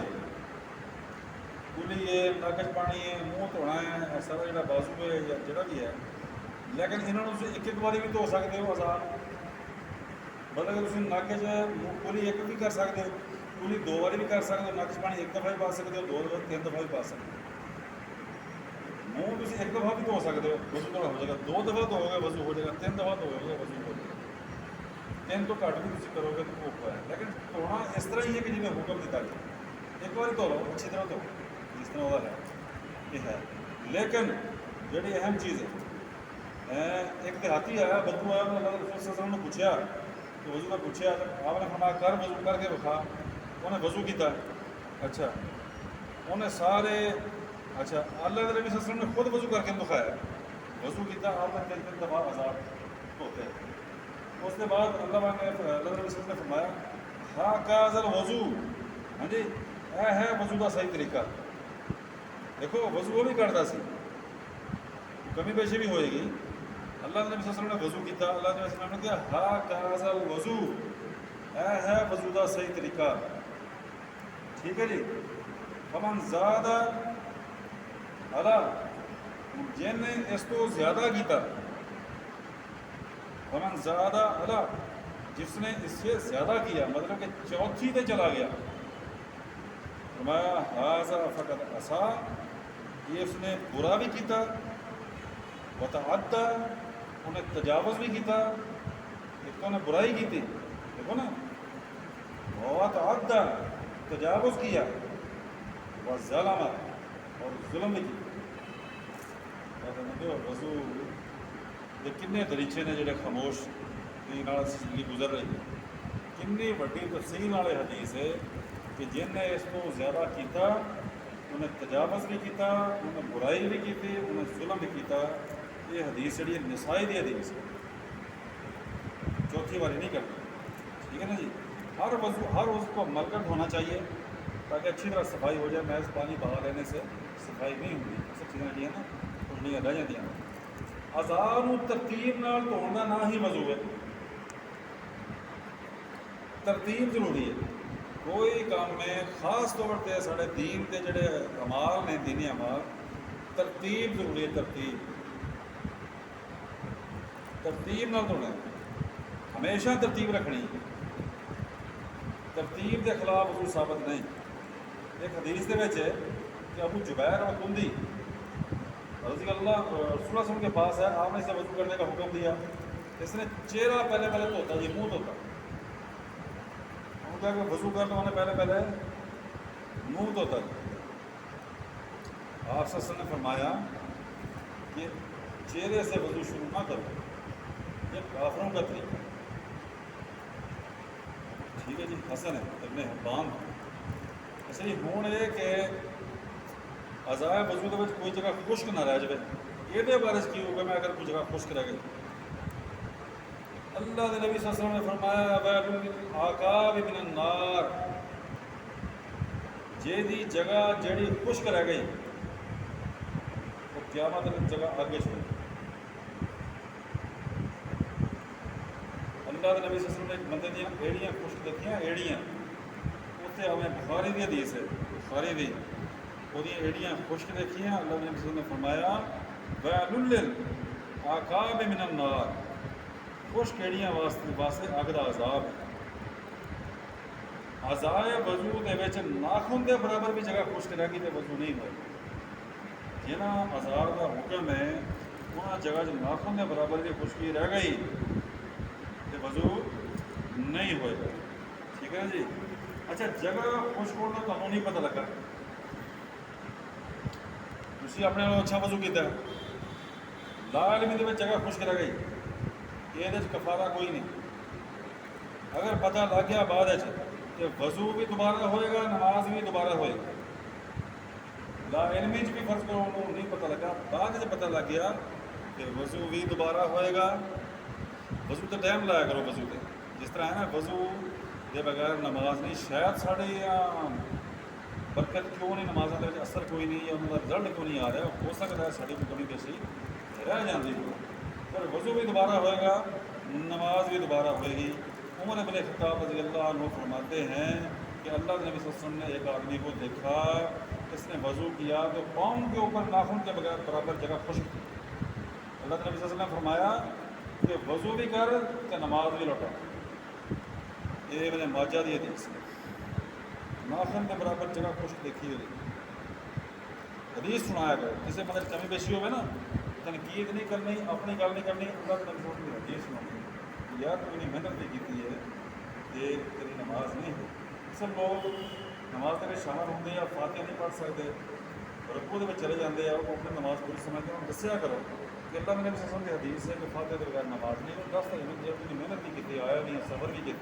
کلی ہے ناک پانی ہے منہ دھونا ہے سارا جڑا بازو ہے یا جڑا بھی ہے لیکن یہاں ایک باری بھی دھو سکتے ہو آزاد مطلب کہ تم ناک کلی ایک بھی کر سکتے ہو کلی 2 باری بھی کر سکتے ہو ناک پانی 1 دفعہ بھی پا سکتے ہو 2 دفعہ 3 دفعہ بھی پا سکتے ہو منہ تھی 1 دفعہ بھی دھو سکتے ہو وضو تھوڑا ہو جائے گا 2 دفعہ دھو گے وضو ہو جائے گا 3 دفعہ دھو گے وضو ہو جائے گا 3 تو گھٹ بھی تھی کرو گے تو اوپر ہے لیکن دھونا اس طرح ہی ہے کہ جی میں حکم دیتا جائے ایک بار دھو لو اچھی طرح دھو جس طرح وہ ہے یہ ہے لیکن جڑی اہم چیز ہے ایک دیہاتی آیا بدو آیا اللہ رسول صلی اللہ علیہ وسلم نے پوچھا تو وضو کا پوچھا آپ نے فرمایا کر وضو کر کے رکھا انہیں وضو کیتا اچھا انہیں سارے اچھا اللہ کے نبی صلی اللہ علیہ وسلم نے خود وضو کر کے دکھایا وضو کیتا آپ نے 3 دفعہ آزاد ہوتے ہیں اس کے بعد اللہ نے اللہ کے نبی صلی اللہ علیہ وسلم نے فرمایا ہاں کازل وضو ہاں جی اے ہے وضو کا صحیح طریقہ دیکھو وضو وہ بھی کرتا سی کمی پیشی بھی ہوئے گی اللہ کے نبی صلی اللہ علیہ وسلم نے وضو کیتا اللہ کے نبی صلی اللہ علیہ وسلم نے کہا ہاں کازل وضو اے ہے وضو کا صحیح طریقہ ٹھیک ہے جی فمن زیادہ جن نے اس کو زیادہ کیتا فمن زیادہ جس نے اس سے زیادہ کیا مطلب کہ چوتھی تے چلا گیا فرمایا ھذا فقط عصا یہ اس نے برا بھی کیتا وتعدى انہیں تجاوز بھی کیتا ایک تو انہیں برائی کی تھی دیکھو نا وتعدى تجاوز کیا وظلم اور ظلم بھی کیا وضو یہ کنے دریچے نے جڑے خاموش کی زندگی گزر رہی ہے کنی وڈی تفصیل والے حدیث ہے کہ جن نے اس کو زیادہ کیتا انہیں تجاوز بھی کیتا انہیں برائی بھی کی انہیں ظلم بھی کیتا یہ حدیث جڑی نسائی دی حدیث ہے چوتھی باری نہیں کرتی ٹھیک ہے نا جی ہر وضو کو مرکٹ ہونا چاہیے تاکہ اچھی طرح صفائی ہو جائے محض پانی بہا لینے سے صفائی نہیں ہوتی سب چیزیں جڑی ہیں نا کچھ رہ جاتی ہیں اعضاء ترتیب نال دھونے کا نہ ہی وضو ہے ترتیب ضروری ہے کوئی کام میں خاص طور پہ سارے دین کے جڑے اعمال نے دینی اعمال ترتیب ضروری ہے ترتیب نال دھونا ہمیشہ ترتیب رکھنی ترتیب کے خلاف وضو ثابت نہیں ایک حدیث کے ہے کہ ابو جبیر اور کندی رضی اللہ رسول اللہ صلی اللہ علیہ وسلم کے پاس ہے آپ نے اسے وضو کرنے کا حکم دیا اس نے چہرہ پہلے دھوتا جی منہ دھوتا کہ وضو کرنا انہیں پہلے منہ دھوتا جی آپ صلی اللہ علیہ وسلم نے فرمایا کہ چہرے سے وضو شروع نہ کرو یہ کافروں کا طریقہ ٹھیک ہے جی، حسن ہے ابن حبان. اچھا جی، ہوں یہ کہ عزائے وضو دے وچ کوئی جگہ خشک نہ رہ جائے، یہ بارے کی ہوگا میں اگر کوئی جگہ خشک رہ گئی. اللہ کے نبی صلی اللہ علیہ وسلم نے فرمایا ویل للعقاب من النار، جیدی جگہ جیڑی خشک رہ گئی وہ قیامت کی جگہ آگے چھوڑ. اللہ کے نبی صلی اللہ علیہ وسلم نے ایک بندے دیا ایڑیاں خشک دیکھیاں، ایڑیاں اتنے ہمیں بخاری کی حدیث ہے، بخاری دی وہ ایڑیاں خشک دیکھیاں. اللہ کے نبی صلی اللہ علیہ وسلم نے فرمایا ویل للعقاب من النار، خشک ایڑیاں واسطے اگ دا عذاب ہے. عزائے وضو دے وچ ناخن دے برابر بھی جگہ خشک رہ گئی تو وضو نہیں ہوئے. جنہاں عذاب دا حکم ہے وہاں جگہ جو ناخن دے برابر بھی خشکی رہ گئی تو وضو نہیں ہوئے گا. ٹھیک ہے جی. اچھا جگہ خشک ہونے کا تمہیں نہیں پتہ لگا، تسی اپنے نال اچھا وضو کیتا ہے، لا علمی دے وچ جگہ خشک رہ گئی، یہ کفارہ کوئی نہیں. اگر پتہ لگ گیا بعد کہ وضو بھی دوبارہ ہوئے گا، نماز بھی دوبارہ ہوئے گا. لا علمی بھی فرض کرو انہوں نہیں پتہ لگا، بعد سے پتہ لگ گیا کہ وضو بھی دوبارہ ہوئے گا. وضو تو ٹائم لایا کرو وضو تے، جس طرح ہے نا وضو دے بغیر نماز نہیں. شاید ساڑھے یا برکت کیوں نہیں نمازوں کے اثر کوئی نہیں یا انہوں کا رزلٹ کیوں نہیں آ رہا، ہو سکتا ہے ساری کمی پیشی رہ جاتی ہے. پر وضو بھی دوبارہ ہوئے گا، نماز بھی دوبارہ ہوئے گی. عمر بن خطاب رضی اللہ عنہ فرماتے ہیں کہ اللہ کے نبی صلی اللہ علیہ وسلم نے ایک آدمی کو دیکھا، اس نے وضو کیا تو پاؤں کے اوپر ناخن کے بغیر برابر جگہ خشک تھی. اللہ کے نبی صلی اللہ علیہ وسلم نے فرمایا کہ وضو بھی کر کہ نماز بھی لوٹا. یہ میں نے ماجہ دی حدیث ہے، ناخن کے برابر جگہ خشک دیکھی ہوئی. حدیث سنایا کرو، کسی مطلب کمی بیشی ہوئے نا تنقید نہیں کرنی، اپنی گل نہیں کرنی. اللہ کے نبی صلی اللہ علیہ وسلم کی حدیث سنانی یار تو انہیں محنت نہیں کی ہے کہ تیری نماز نہیں ہے. سب لوگ نماز کے شامل ہوتے ہیں یا فاتحہ نہیں پڑھ سکتے، رکوع دے چلے جاتے ہیں، وہ اپنی نماز پوری سمجھتے ہیں. دسیا کرو کہ اللہ کے نبی صلی اللہ علیہ وسلم کی حدیث ہے کہ فاتحہ کے بغیر نماز نہیں. اور دس جب تھی محنت نہیں کی، آیا نہیں، صبر بھی کیا،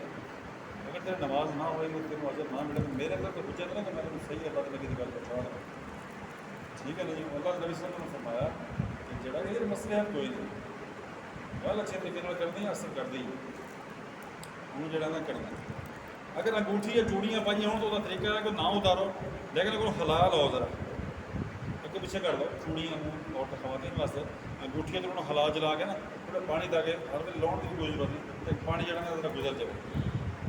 اگر تیری نماز نہ ہوئے گی تیرے اجر نہ ملے. میرے گھر تو حجت نہیں کہ میں نے صحیح اللہ تعالیٰ کی گل پہنچا رہا ہوں. ٹھیک ہے نا جی. اللہ کے نبی صلی اللہ علیہ وسلم نے فرمایا کہ جڑا یہ مسئلے ہے کوئی نہیں، گل اچھے طریقے کرنی ہے، اثر کر دی ہوں جڑا نہ کرنا. اگر انگوٹھی یا چوڑیاں پائیں ہوں تو وہ طریقہ ہے کہ نہ اتارو، لیکن اگر حلال ہو ذرا اگے پیچھے کر لو. چوڑیاں اور خواتین واسطے انگوٹھیاں جو حلال جلا کے نا تھوڑا پانی تاکہ ہر ویل لاؤن کی کوئی ضرورت نہیں، تو پانی جڑا نا ذرا گزر جائے.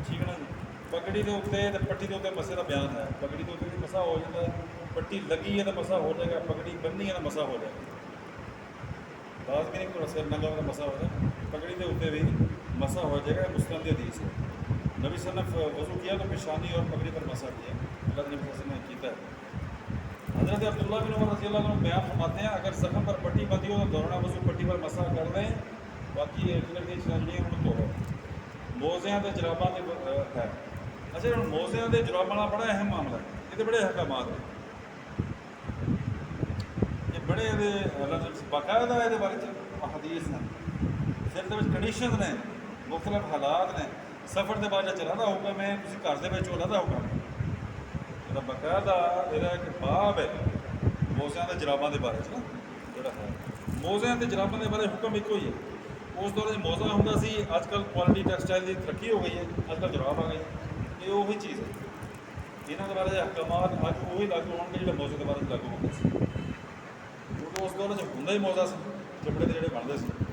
ٹھیک ہے نا جی. پگڑی کے اتنے پٹی کے اتنے مسے کا بیان ہے. پگڑی کے اتنے مسا ہو جاتا ہے، پٹی لگی ہے تو مسا ہو جائے گا، پگڑی بننی ہے تو مسا ہو جائے گا. بعض بھی نہیں تھوڑا سر ننگا والا مسا ہو جائے، پگڑی کے اتنے بھی مسا ہو جائے گا. مسلم کی حدیث ہے. نبی صلی اللہ علیہ وسلم نے وضو کیا تو پیشانی اور پگڑی پر مسا کیا. اللہ کے نبی صلی اللہ علیہ وسلم نے کیتا ہے. حضرت عبداللہ بن عمر رضی اللہ عنہ بیان فرماتے ہیں اگر زخم پر پٹی بندھی ہو تو دورانہ وضو پٹی پر مسا کر دیں، باقی کلر کی چیزیں ہوں تو موزیاں کے جراباں ہے. اچھا ہوں موزیاں کے جراباں کا بڑا اہم معاملہ ہے، یہ بڑے احکامات ہیں، یہ بڑے باقاعدہ یہ بارے حدیث ہیں. پھر یہ کنڈیشنز نے، مختلف حالات نے. سفر کے بعد چلانا حکم ہے، کسی گھر کے علیحدہ حکم ہے. یہ باقاعدہ یہ ایک باب ہے موزیاں کے جراباں کے بارے نا جڑا ہے. موزیاں کے جراباں کے بارے حکم ایک ہی ہے. اس دور موزہ ہوں سی، اج کل کوالٹی ٹیکسٹائل کی ترقی ہو گئی ہے، اج کل جراب آ گئی. یہ وہی چیز ہے. یہاں کے بارے احکامات اج وہی لاگو ہو گے جو موزے کے بارے لاگو ہوتے ہیں، کیونکہ اس دور ہوں ہی موزہ سے کپڑے کے جڑے بنتے ہیں.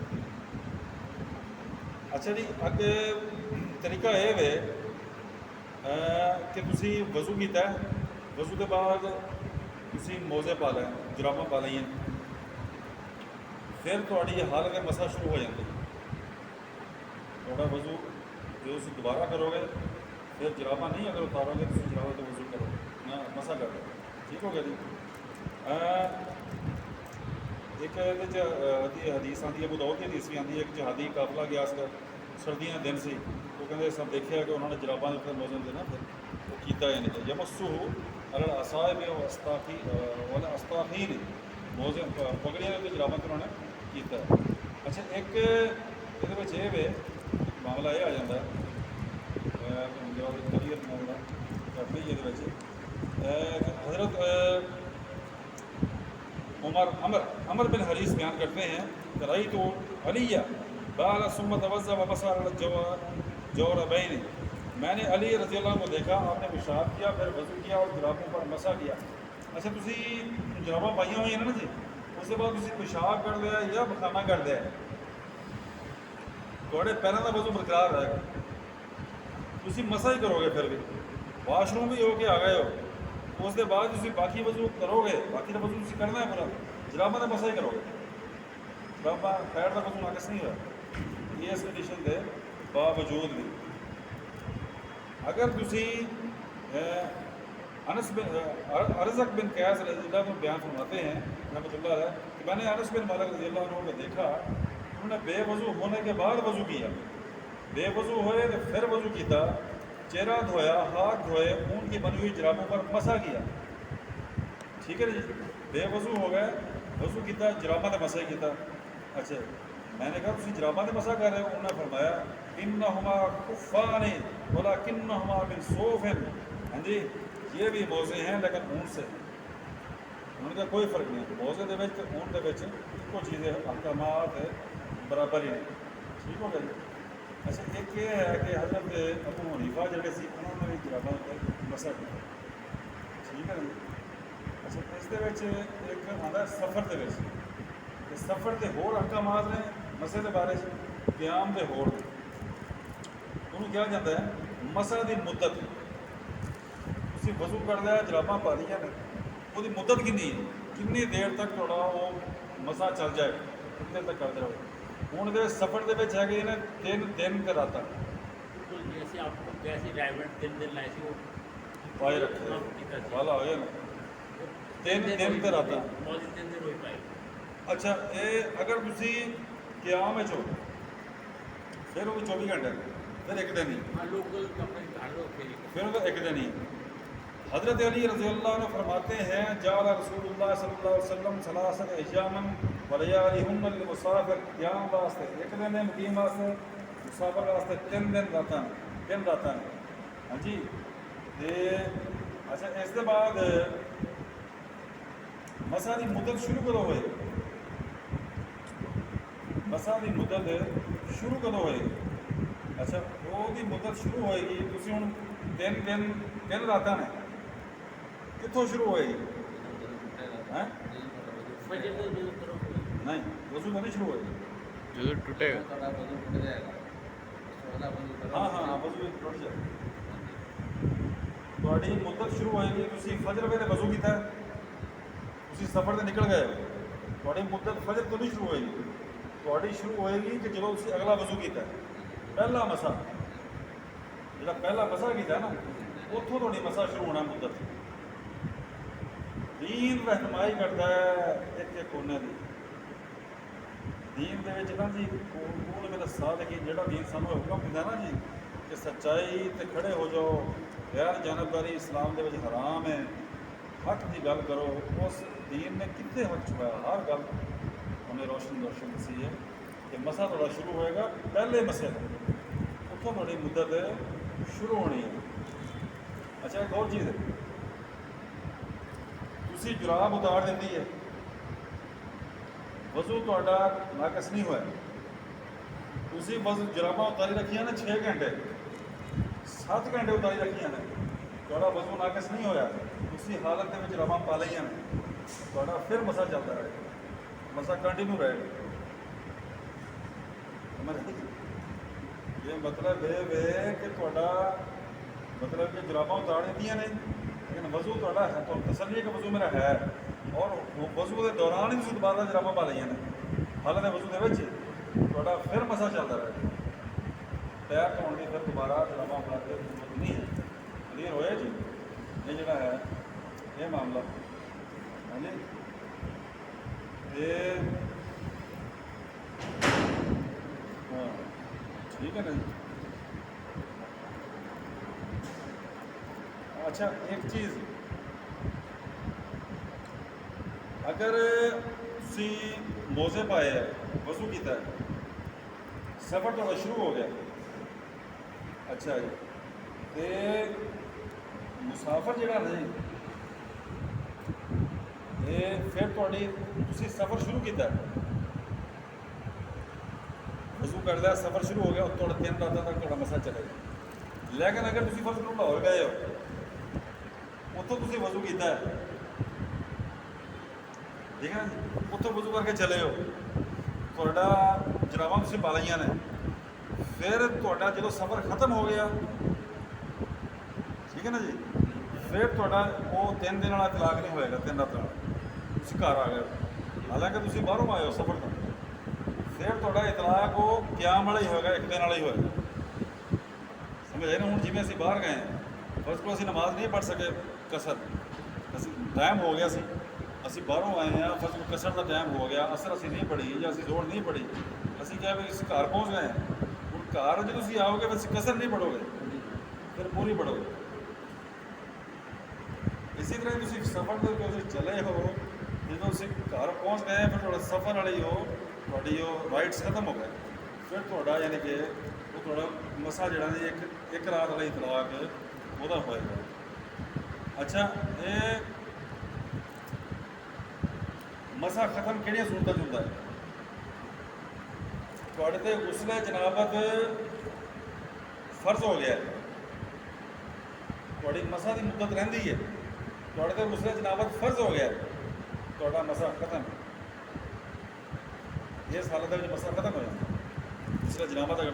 اچھا جی. اگے طریقہ یہ ہے کہ تسی وضو کیتا ہے، وضو کے بعد تسی موزے پا لیں، جراباں پا لیں، پھر تھوڑی حال کے مسا شروع ہو جاتی. تھوڑا وضو جو تھی دوبارہ کرو گے، پھر جراباں نہیں اگر اتارو گے تو جراباں تو وضو کرو نہ مسا کر دو. ٹھیک ہو گیا جی. ایک حدیث آتی ہے، ابو داؤد کی حدیث بھی آتی ہے، ایک جہادی قافلہ گیا اس کا، سردیاں دن سی. وہ کہتے سب دیکھا کہ انہوں نے جراباں کے موزوں دینا پھر وہ کیتا ہے نہیں. یمسو الصائب والا استاخین موزے پگڑیاں کے جراباں انہوں نے کیتا ہے. اچھا ایک یہ معاملہ یہ آ جاتا ہے جواب کلیئر معاملہ کر لی حضرت عمر بن حریث بیان کرتے ہیں کہ رئی تو علیہ بال سمت وضع و مسار جوربین، میں نے علی رضی اللہ عنہ کو دیکھا، آپ نے پیشاب کیا، پھر وضو کیا اور جرابوں پر مسا کیا۔ اچھا تسی جراباں پائیاں ہوئی ہیں نا جی، اس کے بعد تسی پیشاب کر لیا یا پخانہ کر لیا، تھوڑے پیروں کا وضو برقرار رہے گا، تسی مسا ہی کرو گے، پھر بھی واش روم بھی ہو کے آ گئے ہو، اس کے بعد تسی باقی وضو کرو گے، باقی کا وضو تسی کرنا ہے پورا، جراباں کا مسا ہی کرو گے، جراباں پیر کا وضو ناقص نہیں ہوا یہ اس کنڈیشن کے باوجود بھی۔ اگر تسی ارزق بن قیس رضی اللہ عنہ بیان فرماتے ہیں رحمۃ اللہ علیہ کہ میں نے انس بن مالک رضی اللہ عنہ کو دیکھا، انہوں نے بے وضو ہونے کے بعد وضو کیا، بے وضو ہوئے تو پھر وضو کیتا، چہرہ دھویا، ہاتھ دھوئے، اون کی بنی ہوئی جرابوں پر مسا کیا، ٹھیک ہے جی، بے وضو ہو گئے، وضو کیتا، جراباں تے مسا کیتا۔ اچھا میں نے کہا تسی جراباں تے مسا کر رہے ہو، انہوں نے فرمایا انہما کفان ولکنہما من صوف، ہاں جی یہ بھی موزے ہیں لیکن اون سے، ان کا کوئی فرق نہیں، موزے دے وچ تے اون دے وچ کو چیزیں احکامات برابر ہی نہیں، ٹھیک ہو گیا جی۔ اچھا ایک یہ ہے کہ حضرت ابو حنیفہ جڑے سی انہوں نے بھی جراباں تے مسا کیا، ٹھیک ہے جی۔ اچھا اس دے وچ ایک آندا سفر دے وچ، سفر دے ہور احکامات نے مسے دے بارے قیام دے ہور انہوں کیا جاتا ہے مسا دی مدت، تسی وضو کر لیا، جراباں پا لیا نے، وہ دی مدت کنی ہے، کنی دیر تک تھوڑا وہ مسا چل جائے، کتنے دیر تک کرتے رہو۔ ہوں دے سفر دے وچ ہے کہ انہیں 3 دن تے راتاں بالکل جیسے آپ کو جیسے ڈرائیور 3 دن لائے تھے وہ پائے رکھے والا ہوئے نا 3 دن تے راتاں۔ موزے 3 دن ہوئی پائے۔ اچھا اے اگر تسی قیام وچ ہو پھر وہ 24 گھنٹے پھر ایک دن ہی، ہاں لوکل اپنے گھر رکھے پھر وہ ایک دن ہی۔ حضرت علی رضی اللہ عنہ فرماتے ہیں جعل رسول اللہ صلی اللہ علیہ وسلم ثلاثۃ ایام ولیالہن للمسافر، قیام واسطے ایک دن ہے، مقیم واسطے، مسافر واسطے 3 دن راتاں، 3 راتاں، ہاں جی۔ اچھا اس کے بعد مسا دی مدت شروع کدوں ہوئے، مسا دی مدت شروع کدوں ہوئے، اچھا وہ دی مدت شروع ہوئے گی تسی ہوں 3 راتاں نے کتوں شروع ہوئے گی، فجر سے جو طرف نہیں وضو تو نہیں شروع ہوئے گی، جو ٹوٹے گا ہاں ہاں وضو ٹوٹ جائے تھوڑی مدت شروع ہوئے گی، تسی فجر ویلے وضو کیتا ہے، تسی سفر سے نکل گئے، تھوڑی مدت فجر تو نہیں شروع ہوئے گی، تھوڑی شروع ہوئے گی کہ جب تسی اگلا وضو کیتا ہے، پہلا مسا جڑا پہلا مسا کیتا ہے نا اتوں تھوڑی مسا شروع ہونا مدت۔ دین رہنمائی کرتا ہے ایک کونے دی، دین دے وچ نا جی کون میرا ساتھ کہ جڑا دین سانوں حکم دیندا نا جی کہ سچائی تے کھڑے ہو جاؤ، غیر جانبداری اسلام دے وچ حرام ہے، حق دی گل کرو، اس دین نے کتنے حق چھپایا، ہر گل انہیں روشن دسی ہے کہ مسا تھوڑا شروع ہوئے گا پہلے مسے کا، اتوں تھوڑی مدت شروع ہونی ہے۔ اچھا ایک اور چیز ہے، تسی جراب اتار دیتی ہے، وضو تہاڈا ناقص نہیں ہوا، تسی بس جراباں اتاری رکھیاں نے 6 گھنٹے 7 گھنٹے اتاری رکھیاں نے، تہاڈا وضو ناقص نہیں ہویا، اسی حالت میں جراباں پا لئیاں نے، تہاڈا پھر مسا چلتا رہے گا، مسا کنٹینیو رہے گا۔ یہ مطلب ہے کہ تہاڈا مطلب کہ جراباں اتار دیتی ہیں نے لیکن وضو تہاڈا ہے، تو تسلی ہے کہ وضو میرا ہے، اور وضو کے دوران ہی تسی دوبارہ جراباں پا لئیاں نے، حالت وضو دے وچ تہاڈا پھر مسا چلتا رہے گا، پیر دھونے کی پھر دوبارہ جراباں پا کے ضرورت نہیں ہے۔ کلیئر ہوئے جی، یہ جڑا ہے یہ معاملہ، ہاں جی یہ ہاں ٹھیک ہے نا جی۔ اچھا ایک چیز، اگر تسی موزے پائے ہے، وضو کیتا ہے، سفر تھوڑا شروع ہو گیا، اچھا جی ਤੇ ਮੁਸਾਫਰ ਜਿਹੜਾ ਨਾ ਜੀ, ਇਹ ਫਿਰ ਤੁਸੀਂ ਸਫ਼ਰ ਸ਼ੁਰੂ ਕੀਤਾ, ਵਜ਼ੂ ਕਰਦਾ ਸਫ਼ਰ ਸ਼ੁਰੂ ਹੋ ਗਿਆ, ਤੁਹਾਡਾ 3 ਰਾਤਾਂ ਤੱਕ ਤੁਹਾਡਾ ਮਸਾ ਚੱਲੇਗਾ। ਲੇਕਿਨ ਅਗਰ ਤੁਸੀਂ ਫਰਜ਼ ਕਰੋ ਲਾਹੌਰ ਗਏ ਹੋ, ਉੱਥੋਂ ਤੁਸੀਂ ਵਜ਼ੂ ਕੀਤਾ, ਠੀਕ ਹੈ ਨਾ ਜੀ, ਉੱਥੋਂ ਵਜ਼ੂ ਕਰਕੇ ਚਲੇ ਹੋ, ਤੁਹਾਡਾ ਜਰਾਬਾਂ ਤੁਸੀਂ ਪਾ ਲਈਆਂ ਨੇ, ਫਿਰ ਤੁਹਾਡਾ ਜਦੋਂ ਸਫ਼ਰ ਖਤਮ ਹੋ ਗਿਆ, ਠੀਕ ਹੈ ਨਾ ਜੀ, ਫਿਰ ਤੁਹਾਡਾ ਉਹ 3 ਦਿਨ ਵਾਲਾ ਤਲਾਕ ਨਹੀਂ ਹੋਏਗਾ, 3 ਰਾਤਾਂ ਵਾਲਾ, ਤੁਸੀਂ ਘਰ ਆ ਗਏ, ਹਾਲਾਂਕਿ ਤੁਸੀਂ ਬਾਹਰੋਂ ਆਏ ਹੋ ਸਫ਼ਰ ਤੋਂ, ਫਿਰ ਤੁਹਾਡਾ ਇਤਲਾਕ ਉਹ ਕਿਆਮ ਵਾਲਾ ਹੀ ਹੋਏਗਾ, 1 ਦਿਨ ਵਾਲਾ ਹੀ ਹੋਏਗਾ। ਸਮਝ ਆਏ ਨਾ? ਹੁਣ ਜਿਵੇਂ ਅਸੀਂ ਬਾਹਰ ਗਏ, ਫਰਜ਼ ਕਰੋ ਅਸੀਂ ਨਮਾਜ਼ ਨਹੀਂ ਪੜ੍ਹ ਸਕੇ ਕਸਰ, ਅਸੀਂ ਟਾਈਮ ਹੋ ਗਿਆ ਸੀ, ਅਸੀਂ ਬਾਹਰੋਂ ਆਏ ਹਾਂ, ਫਰਜ਼ ਕਰੋ ਕਸਰ ਦਾ ਟਾਈਮ ਹੋ ਗਿਆ, ਅਸਰ ਅਸੀਂ ਨਹੀਂ ਪੜ੍ਹੀ ਜਾਂ ਅਸੀਂ ਜ਼ੋਰ ਨਹੀਂ ਪੜ੍ਹੀ, ਅਸੀਂ ਕਿਹਾ ਵੀ ਅਸੀਂ ਘਰ ਪਹੁੰਚ ਗਏ, ਹੁਣ ਘਰ ਜਦੋਂ ਤੁਸੀਂ ਆਓਗੇ ਫਿਰ ਕਸਰ ਨਹੀਂ ਪੜ੍ਹੋਗੇ, ਫਿਰ ਪੂਰੀ ਪੜ੍ਹੋਗੇ। ਇਸੇ ਤਰ੍ਹਾਂ ਤੁਸੀਂ ਸਫ਼ਰ ਦੇ ਵਿੱਚ ਚਲੇ ਹੋ, ਜਦੋਂ ਤੁਸੀਂ ਘਰ ਪਹੁੰਚ ਗਏ ਫਿਰ ਤੁਹਾਡਾ ਸਫ਼ਰ ਵਾਲੀ ਤੁਹਾਡੀ ਉਹ ਰਾਈਟਸ ਖਤਮ ਹੋ ਗਏ, ਫਿਰ ਤੁਹਾਡਾ ਯਾਨੀ ਕਿ ਉਹ ਤੁਹਾਡਾ ਮਸਾ ਜਿਹੜਾ ਜੀ ਇੱਕ ਰਾਤ ਵਾਲੀ ਤਲਾਕ ਉਹਦਾ ਹੋਏਗਾ। ਅੱਛਾ, ਇਹ ਮਸਾ ਖਤਮ ਕਿਹੜੀਆਂ ਸੂਰਤਾਂ 'ਚ ਹੁੰਦਾ ਹੈ? ਤੁਹਾਡੇ ਤੇ ਗੁਸਲੇ ਜਨਾਬਤ ਫਰਜ਼ ਹੋ ਗਿਆ, ਤੁਹਾਡੀ ਮਸਾ ਦੀ ਮੁੱਦਤ ਰਹਿੰਦੀ ਹੈ, ਤੁਹਾਡੇ ਤੇ ਗੁਸਲੇ ਜਨਾਬਤ ਫਰਜ਼ ਹੋ ਗਿਆ, ਤੁਹਾਡਾ ਮਸਾ ਖਤਮ, ਇਸ ਹਾਲਤ ਦੇ ਵਿੱਚ ਮਸਾ ਖਤਮ ਹੋ ਜਾਂਦਾ। ਗੁਸਲੇ ਜਨਾਬਤ ਅਗਰ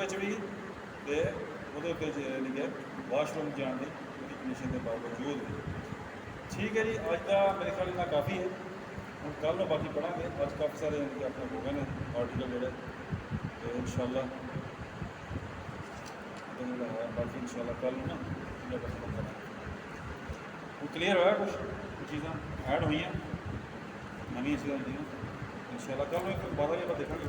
ਵਿੱਚ ਵੀ ਤੇ ਉਹਦੇ ਉੱਤੇ ਯਾਨੀ ਕਿ ਵਾਸ਼ਰੂਮ ਜਾਣ ਦੀ ਕੰਡੀਸ਼ਨ ਦੇ ਬਾਵਜੂਦ ਵੀ। ਠੀਕ ਹੈ ਜੀ, ਅੱਜ ਦਾ ਮੇਰੇ ਖਿਆਲ ਨਾਲ ਕਾਫੀ ਹੈ, ਹੁਣ ਕੱਲ੍ਹ ਨੂੰ ਬਾਕੀ ਪੜ੍ਹਾਂਗੇ। ਅੱਜ ਕਾਫੀ ਸਾਰੇ ਯਾਨੀ ਕਿ ਆਪਣੇ ਹੋ ਗਏ ਨੇ ਆਰਟੀਕਲ ਜਿਹੜੇ, ਤੇ ਇਨਸ਼ਾਅੱਲਾ ਜਿਹੜਾ ਹੈ ਬਾਕੀ ਇਨਸ਼ਾਅੱਲਾ ਕੱਲ੍ਹ ਨੂੰ ਨਾ ਸਿਲੇਬਸ ਖਤਮ ਕਰਾਂਗੇ। ਹੁਣ ਕਲੀਅਰ ਹੋਇਆ, ਕੁਛ ਚੀਜ਼ਾਂ ਐਡ ਹੋਈਆਂ ਨਵੀਆਂ ਚੀਜ਼ਾਂ ਹੁੰਦੀਆਂ, ਇਨਸ਼ਾਅੱਲਾ ਕੱਲ੍ਹ ਨੂੰ 12 ਵਜੇ ਆਪਾਂ ਦੇਖਾਂਗੇ।